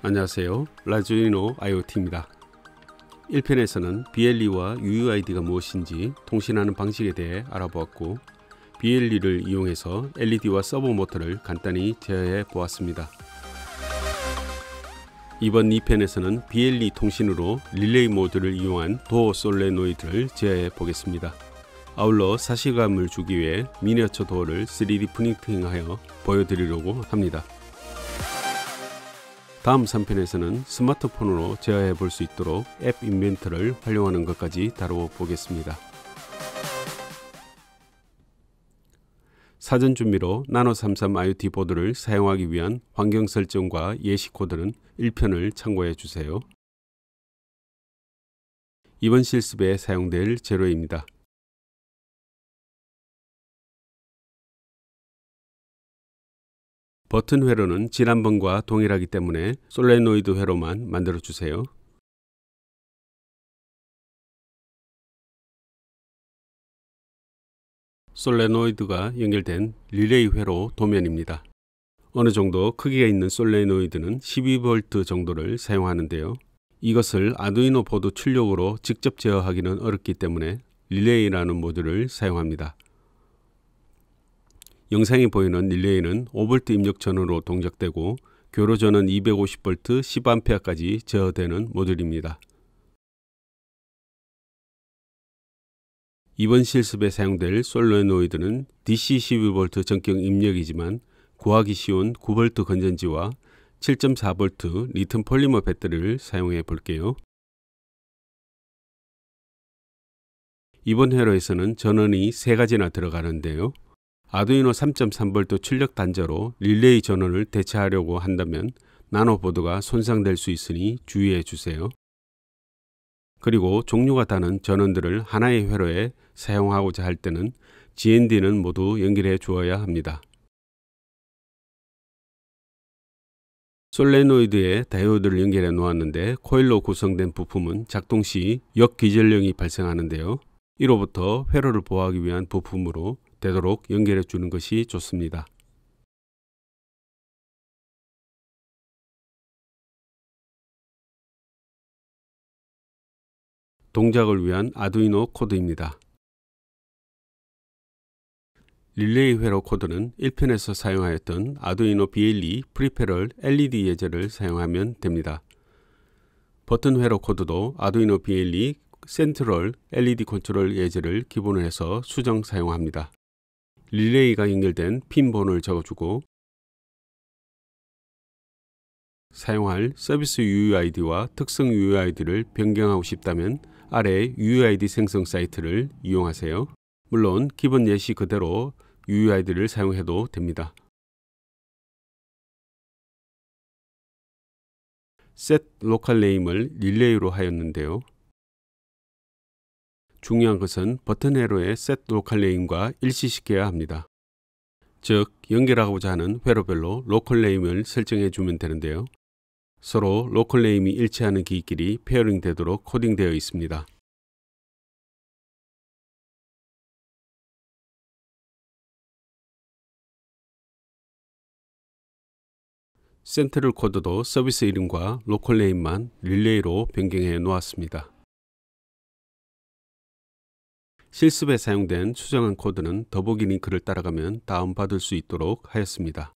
안녕하세요. 라조이노 IoT입니다. 1편에서는 BLE와 UUID가 무엇인지 통신하는 방식에 대해 알아보았고, BLE를 이용해서 LED와 서버 모터를 간단히 제어해 보았습니다. 이번 2편에서는 BLE 통신으로 릴레이 모드를 이용한 도어 솔레노이드를 제어해 보겠습니다. 아울러 사실감을 주기 위해 미니어처 도어를 3D 프린팅하여 보여드리려고 합니다. 다음 3편에서는 스마트폰으로 제어해 볼 수 있도록 앱 인벤터를 활용하는 것까지 다뤄보겠습니다. 사전 준비로 나노33 IoT 보드를 사용하기 위한 환경 설정과 예시 코드는 1편을 참고해 주세요. 이번 실습에 사용될 재료입니다. 버튼 회로는 지난번과 동일하기 때문에 솔레노이드 회로만 만들어 주세요. 솔레노이드가 연결된 릴레이 회로 도면입니다. 어느 정도 크기가 있는 솔레노이드는 12V 정도를 사용하는데요. 이것을 아두이노 보드 출력으로 직접 제어하기는 어렵기 때문에 릴레이라는 모듈을 사용합니다. 영상에 보이는 릴레이는 5V 입력 전원으로 동작되고 교로 전원 250V 10A까지 제어되는 모듈입니다. 이번 실습에 사용될 솔레노이드는 DC 12V 전격 입력이지만 구하기 쉬운 9V 건전지와 7.4V 리튬 폴리머 배터리를 사용해 볼게요. 이번 회로에서는 전원이 3가지나 들어가는데요. 아두이노 3.3V 출력 단자로 릴레이 전원을 대체하려고 한다면 나노보드가 손상될 수 있으니 주의해 주세요. 그리고 종류가 다른 전원들을 하나의 회로에 사용하고자 할 때는 GND는 모두 연결해 주어야 합니다. 솔레노이드에 다이오드를 연결해 놓았는데 코일로 구성된 부품은 작동 시 역기전령이 발생하는데요. 이로부터 회로를 보호하기 위한 부품으로 되도록 연결해 주는 것이 좋습니다. 동작을 위한 아두이노 코드입니다. 릴레이 회로 코드는 1편에서 사용하였던 아두이노 BLE 프리페럴 LED 예제를 사용하면 됩니다. 버튼 회로 코드도 아두이노 BLE 센트럴 LED 컨트롤 예제를 기본으로 해서 수정 사용합니다. 릴레이가 연결된 핀 번호를 적어주고 사용할 서비스 UUID와 특성 UUID를 변경하고 싶다면 아래 UUID 생성 사이트를 이용하세요. 물론 기본 예시 그대로 UUID를 사용해도 됩니다. set local name을 릴레이로 하였는데요. 중요한 것은 버튼 회로의 set local name과 일치시켜야 합니다. 즉 연결하고자 하는 회로별로 local name을 설정해 주면 되는데요. 서로 local name이 일치하는 키끼리 페어링 되도록 코딩되어 있습니다. 센트럴 코드도 서비스 이름과 로컬 네임만 릴레이로 변경해 놓았습니다. 실습에 사용된 수정한 코드는 더보기 링크를 따라가면 다운받을 수 있도록 하였습니다.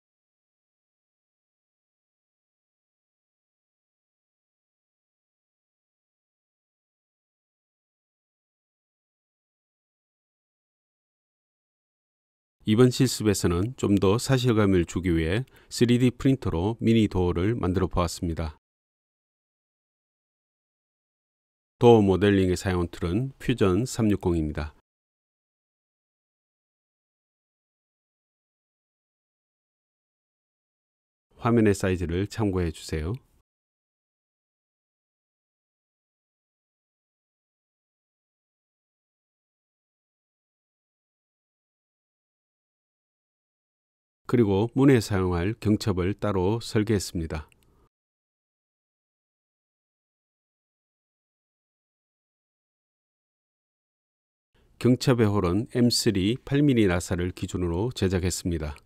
이번 실습에서는 좀 더 사실감을 주기 위해 3D 프린터로 미니 도어를 만들어 보았습니다. 도어 모델링에 사용한 툴은 퓨전 360입니다. 화면의 사이즈를 참고해 주세요. 그리고 문에 사용할 경첩을 따로 설계했습니다. 경첩의 홀은 M3 8mm 나사를 기준으로 제작했습니다.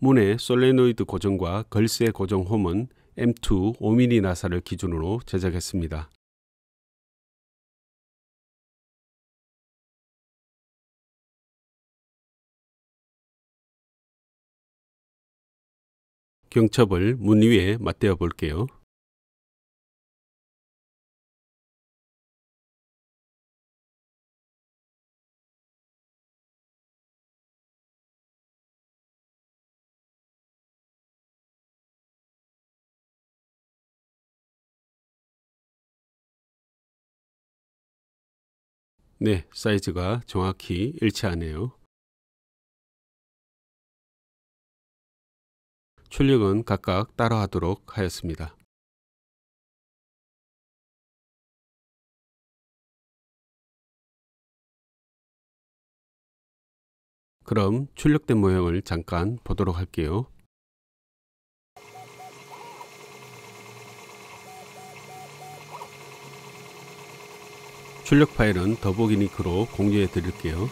문의 솔레노이드 고정과 걸쇠 고정 홈은 M2 5mm 나사를 기준으로 제작했습니다. 경첩을 문 위에 맞대어 볼게요. 네, 사이즈가 정확히 일치하네요. 출력은 각각 따로 하도록 하였습니다. 그럼 출력된 모형을 잠깐 보도록 할게요. 출력 파일은 더보기 링크로 공유해 드릴게요.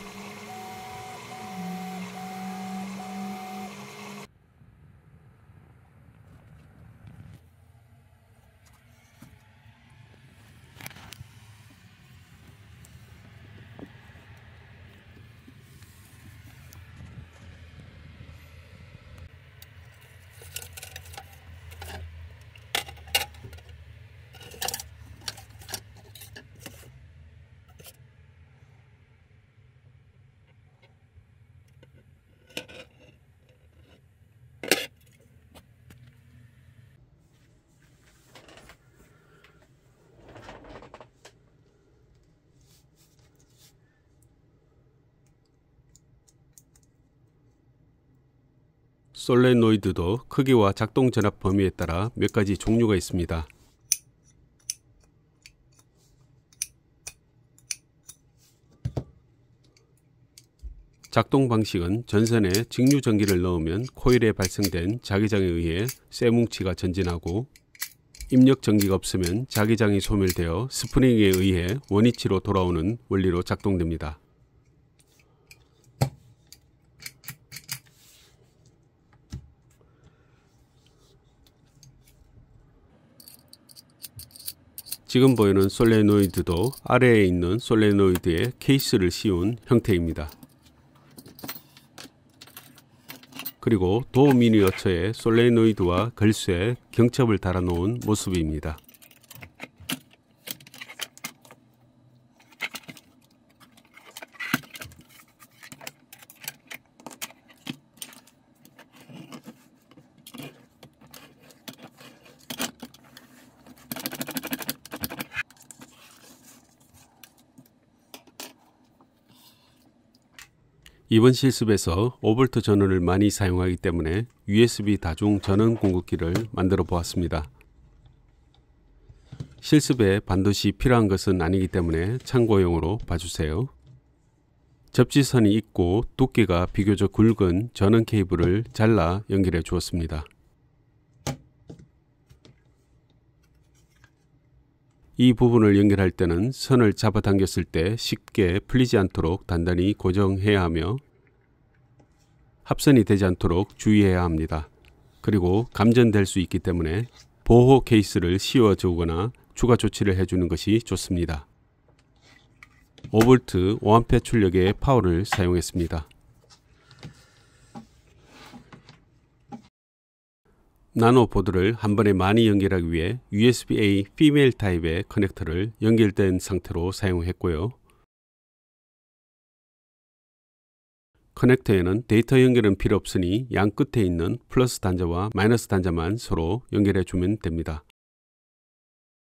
솔레노이드도 크기와 작동 전압 범위에 따라 몇 가지 종류가 있습니다. 작동 방식은 전선에 직류 전기를 넣으면 코일에 발생된 자기장에 의해 쇠뭉치가 전진하고, 입력 전기가 없으면 자기장이 소멸되어 스프링에 의해 원위치로 돌아오는 원리로 작동됩니다. 지금 보이는 솔레노이드도 아래에 있는 솔레노이드에 케이스를 씌운 형태입니다. 그리고 도어 미니어처에 솔레노이드와 걸쇠, 경첩을 달아 놓은 모습입니다. 이번 실습에서 5V 전원을 많이 사용하기 때문에 USB 다중 전원 공급기를 만들어 보았습니다. 실습에 반드시 필요한 것은 아니기 때문에 참고용으로 봐주세요. 접지선이 있고 두께가 비교적 굵은 전원 케이블을 잘라 연결해 주었습니다. 이 부분을 연결할 때는 선을 잡아당겼을 때 쉽게 풀리지 않도록 단단히 고정해야 하며, 합선이 되지 않도록 주의해야 합니다. 그리고 감전될 수 있기 때문에 보호 케이스를 씌워 주거나 추가 조치를 해주는 것이 좋습니다. 5V 5A 출력의 파워를 사용했습니다. 나노 보드를 한 번에 많이 연결하기 위해 USB-A 피메일 타입의 커넥터를 연결된 상태로 사용했고요. 커넥터에는 데이터 연결은 필요 없으니 양 끝에 있는 플러스 단자와 마이너스 단자만 서로 연결해 주면 됩니다.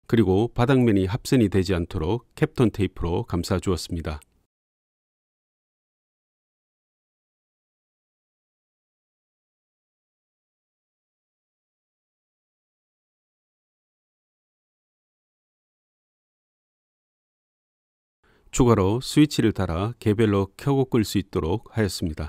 그리고 바닥면이 합선이 되지 않도록 캡톤 테이프로 감싸 주었습니다. 추가로 스위치를 달아 개별로 켜고 끌 수 있도록 하였습니다.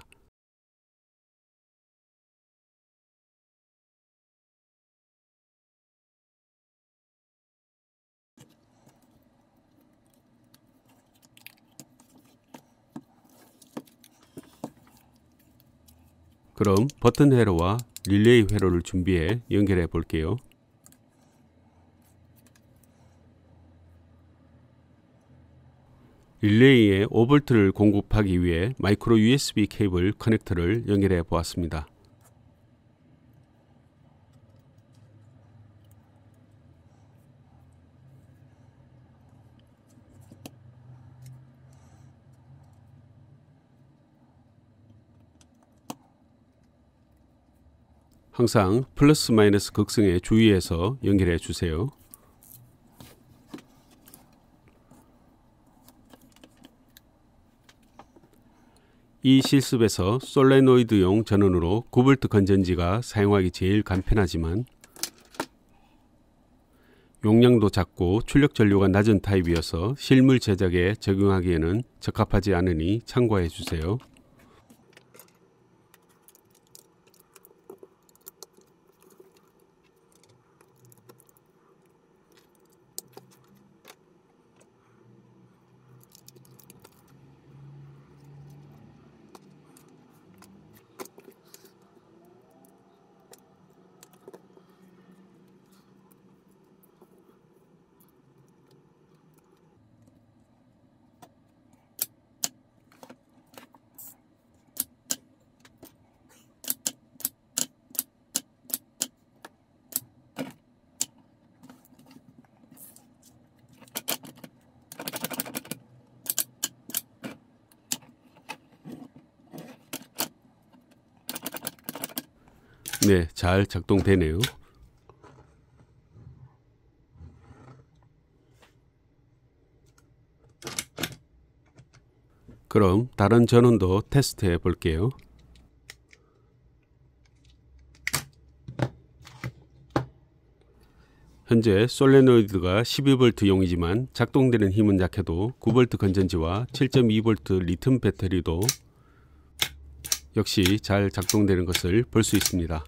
그럼 버튼 회로와 릴레이 회로를 준비해 연결해 볼게요. 릴레이에 5V를 공급하기 위해 마이크로 USB 케이블 커넥터를 연결해 보았습니다. 항상 플러스 마이너스 극성에 주의해서 연결해 주세요. 이 실습에서 솔레노이드용 전원으로 9V 건전지가 사용하기 제일 간편하지만 용량도 작고 출력 전류가 낮은 타입이어서 실물 제작에 적용하기에는 적합하지 않으니 참고해 주세요. 네, 잘 작동되네요. 그럼 다른 전원도 테스트해 볼게요. 현재 솔레노이드가 12V용이지만 작동되는 힘은 약해도 9V 건전지와 7.2V 리튬 배터리도 역시 잘 작동되는 것을 볼 수 있습니다.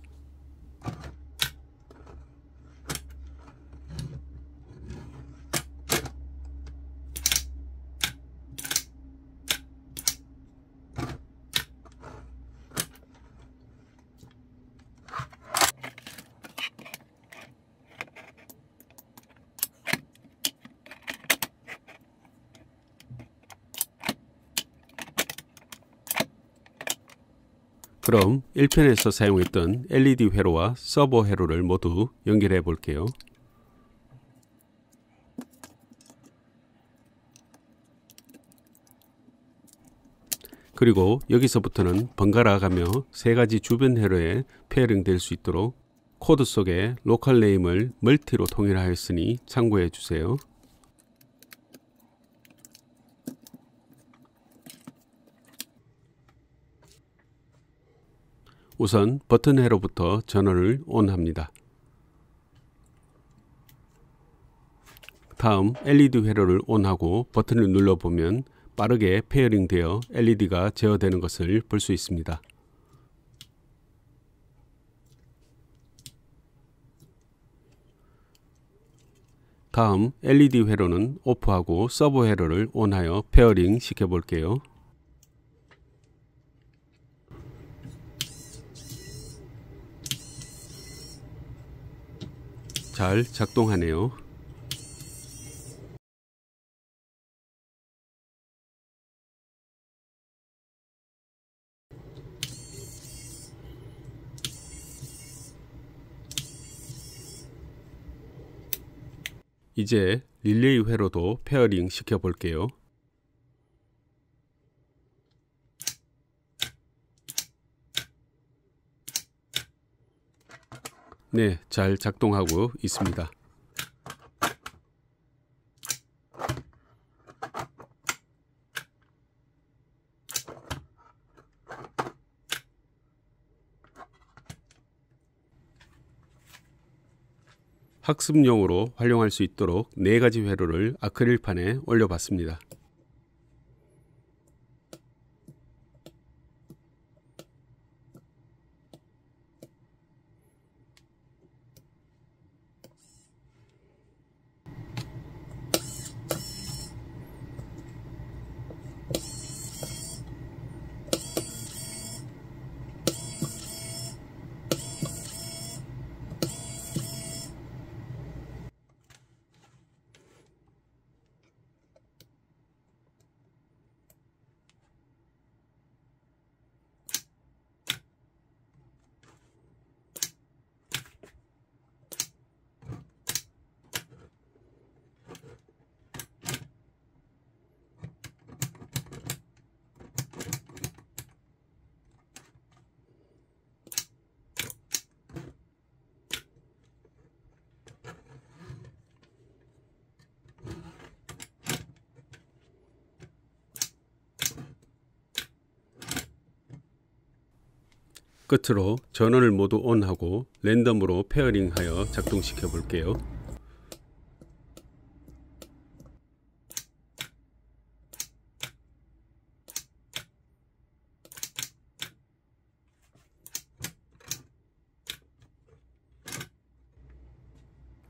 그럼 1편에서 사용했던 LED 회로와 서버 회로를 모두 연결해 볼게요. 그리고 여기서부터는 번갈아 가며 세 가지 주변 회로에 페어링 될 수 있도록 코드 속에 로컬 네임을 멀티로 통일하였으니 참고해 주세요. 우선 버튼 회로부터 전원을 ON합니다. 다음 LED 회로를 ON하고 버튼을 눌러보면 빠르게 페어링 되어 LED가 제어되는 것을 볼 수 있습니다. 다음 LED 회로는 오프하고 서버 회로를 ON하여 페어링 시켜 볼게요. 잘 작동하네요. 이제 릴레이 회로도 페어링 시켜 볼게요. 네, 잘 작동하고 있습니다. 학습용으로 활용할 수 있도록 4가지 회로를 아크릴판에 올려봤습니다. 끝으로 전원을 모두 ON하고 랜덤으로 페어링하여 작동시켜 볼게요.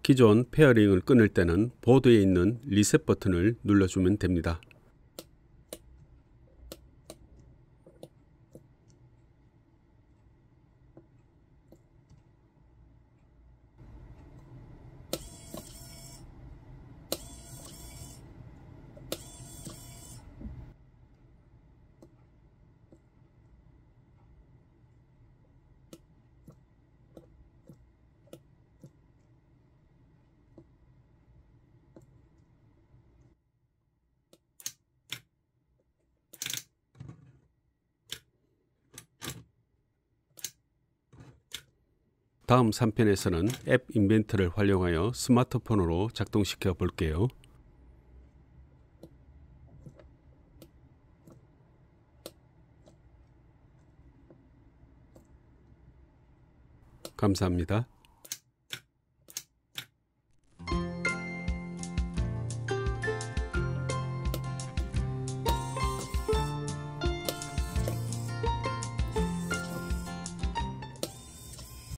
기존 페어링을 끊을 때는 보드에 있는 리셋 버튼을 눌러주면 됩니다. 다음 3편에서는 앱 인벤트를 활용하여 스마트폰으로 작동시켜 볼게요. 감사합니다.